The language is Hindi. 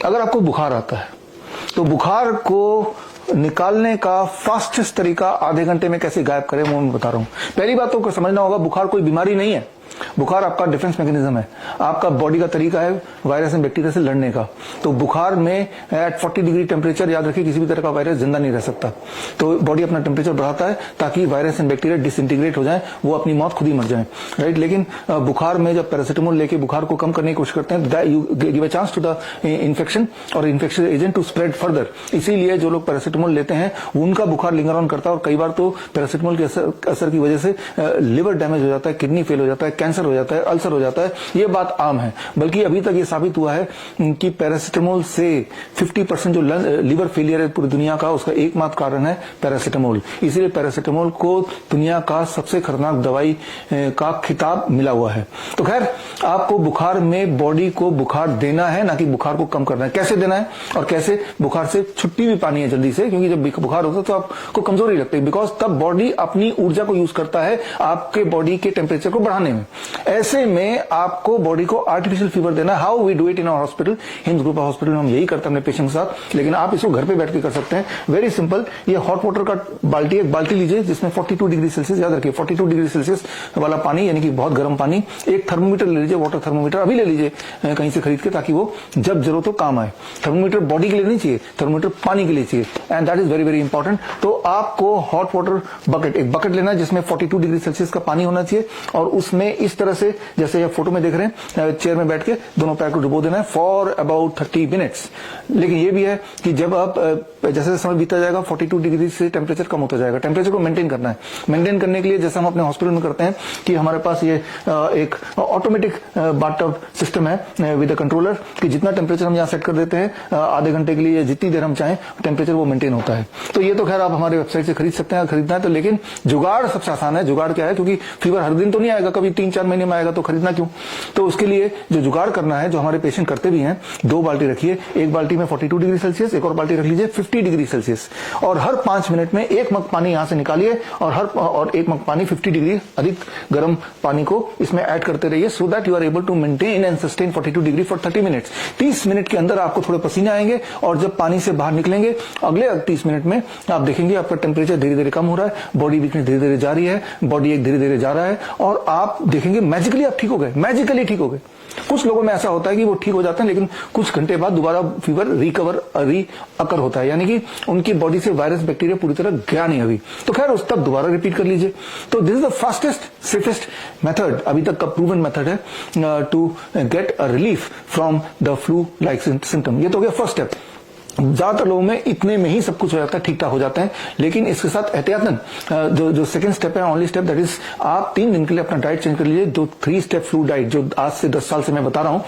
अगर आपको बुखार आता है तो बुखार को निकालने का फास्टेस्ट तरीका आधे घंटे में कैसे गायब करें वो मैं बता रहा हूं। पहली बात तो समझना होगा, बुखार कोई बीमारी नहीं है, बुखार आपका डिफेंस मैकेनिज्म है, आपका बॉडी का तरीका है वायरस एंड बैक्टीरिया से लड़ने का। तो बुखार में एट 40 डिग्री टेम्परेचर, याद रखिए किसी भी तरह का वायरस जिंदा नहीं रह सकता, तो बॉडी अपना टेम्परेचर बढ़ाता है ताकि वायरस एंड बैक्टीरिया डिसइंटीग्रेट हो जाए, वो अपनी मौत खुद ही मर जाए, राइट। लेकिन बुखार में जब पैरासिटामोल लेके बुखार को कम करने की कोशिश करते हैं, you give a chance to the infection और infection agent to spread further. इसीलिए जो लोग पैरासिटामोल लेते हैं उनका बुखार लिंगर ऑन करता है, और कई बार तो पैरासिटामोल के असर की वजह से लिवर डैमेज हो जाता है, किडनी फेल हो जाता है, कैंसर हो जाता है, अल्सर हो जाता है। ये बात आम है, बल्कि अभी तक ये साबित हुआ है कि पैरासिटामोल से 50% जो लिवर फेलियर है पूरी दुनिया का, उसका एकमात्र कारण है पैरासिटामोल। इसीलिए पैरासिटामोल को दुनिया का सबसे खतरनाक दवाई का खिताब मिला हुआ है। तो खैर, आपको बुखार में बॉडी को बुखार देना है, ना कि बुखार को कम करना है। कैसे देना है और कैसे बुखार से छुट्टी भी पानी है जल्दी से, क्योंकि जब बुखार होता है तो आपको कमजोरी लगती है, बिकॉज तब बॉडी अपनी ऊर्जा को यूज करता है आपके बॉडी के टेम्परेचर को बढ़ाने में। ऐसे में आपको बॉडी को आर्टिफिशियल फीवर देना है। How we do it in our hospital, Hims group hospital में हम यही करते हैं अपने पेशेंट के साथ, लेकिन आप इसको घर पे बैठ के कर सकते हैं। वेरी सिंपल, ये हॉट वाटर का बाल्टी, एक बाल्टी लीजिए जिसमें 42 डिग्री सेल्सियस, याद रखिए 42 डिग्री सेल्सियस वाला पानी, यानी कि बहुत गर्म पानी। एक थर्मोमीटर ले लीजिए, वाटर थर्मोमीटर अभी ले लीजिए कहीं से खरीद के, ताकि वो जब जरूरत हो काम आए। थर्मोमीटर बॉडी के लिए नहीं चाहिए, थर्मोमीटर पानी के लिए चाहिए, and that is very very important. तो आपको हॉट वाटर बकेट, एक बकेट लेना है जिसमें 42 डिग्री सेल्सियस का पानी होना चाहिए, और उसमें इस तरह से जैसे आप फोटो में देख रहे हैं, चेयर में बैठ के दोनों पैर को डुबो देना है फॉर अबाउट 30 मिनट्स। लेकिन ये भी है कि जब आप जैसे समय बीता जाएगा 42 डिग्री से टेम्परेचर कम होता जाएगा, टेम्परेचर को मेंटेन करना है। मेंटेन करने के लिए जैसे हम अपने हॉस्पिटल में करते हैं कि हमारे पास ये एक ऑटोमेटिक बाथटब सिस्टम है विद अ कंट्रोलर, कि जितना टेम्परेचर हम यहाँ सेट कर देते हैं आधे घंटे के लिए, जितनी देर हम चाहें टेम्परेचर वो मेंटेन होता है। तो ये तो खैर आप हमारे वेबसाइट से खरीद सकते हैं, खरीदना है तो। लेकिन जुगाड़ सबसे आसान है। जुगाड़ क्या है, क्योंकि फीवर हर दिन तो नहीं आएगा, कभी 3-4 महीने में आएगा, तो खरीदना क्यों। तो उसके लिए जो जुगाड़ करना है, जो हमारे पेशेंट करते भी हैं, 2 बाल्टी रखिए, एक बाल्टी में 42 डिग्री सेल्सियस, एक और बाल्टी रख लीजिए 50 डिग्री सेल्सियस, और हर 5 मिनट में एक मग पानी यहां से निकालिए और एक मग पानी 50 डिग्री अधिक गर्म पानी को इसमें ऐड करते रहिए, so that you are able to maintain and sustain 42 degree for 30 minutes. 30 minute के अंदर आपको थोड़े पसीने आएंगे, और जब पानी से बाहर निकलेंगे अगले 30 मिनट में आप देखेंगे आपका टेम्परेचर धीरे धीरे कम हो रहा है, बॉडी वीकनेस धीरे धीरे जा रही है, बॉडी एक धीरे धीरे जा रहा है, और आप देखेंगे मैजिकली आप ठीक हो गए, मैजिकली ठीक हो गए। कुछ लोगों में ऐसा होता है कि वो ठीक हो जाते हैं, लेकिन कुछ घंटे बाद दोबारा फीवर रीअकर होता है, यानी कि उनकी बॉडी से वायरस बैक्टीरिया पूरी तरह गया नहीं अभी। तो खैर उस तब दोबारा रिपीट कर लीजिए। तो this is the fastest safest method, अभी तक का प्रूवन मेथड है to get a relief from the flu like symptom. ये तो हो गया फर्स्ट स्टेप। ज्यादातर लोगों में इतने में ही सब कुछ हो जाता है, ठीक ठाक हो जाते हैं, लेकिन इसके साथ एहतियातन जो सेकंड स्टेप है, ओनली स्टेप, दैट इज आप 3 दिन के लिए अपना डाइट चेंज कर लीजिए। जो 3 स्टेप फ्लू डाइट जो आज से 10 साल से मैं बता रहा हूं,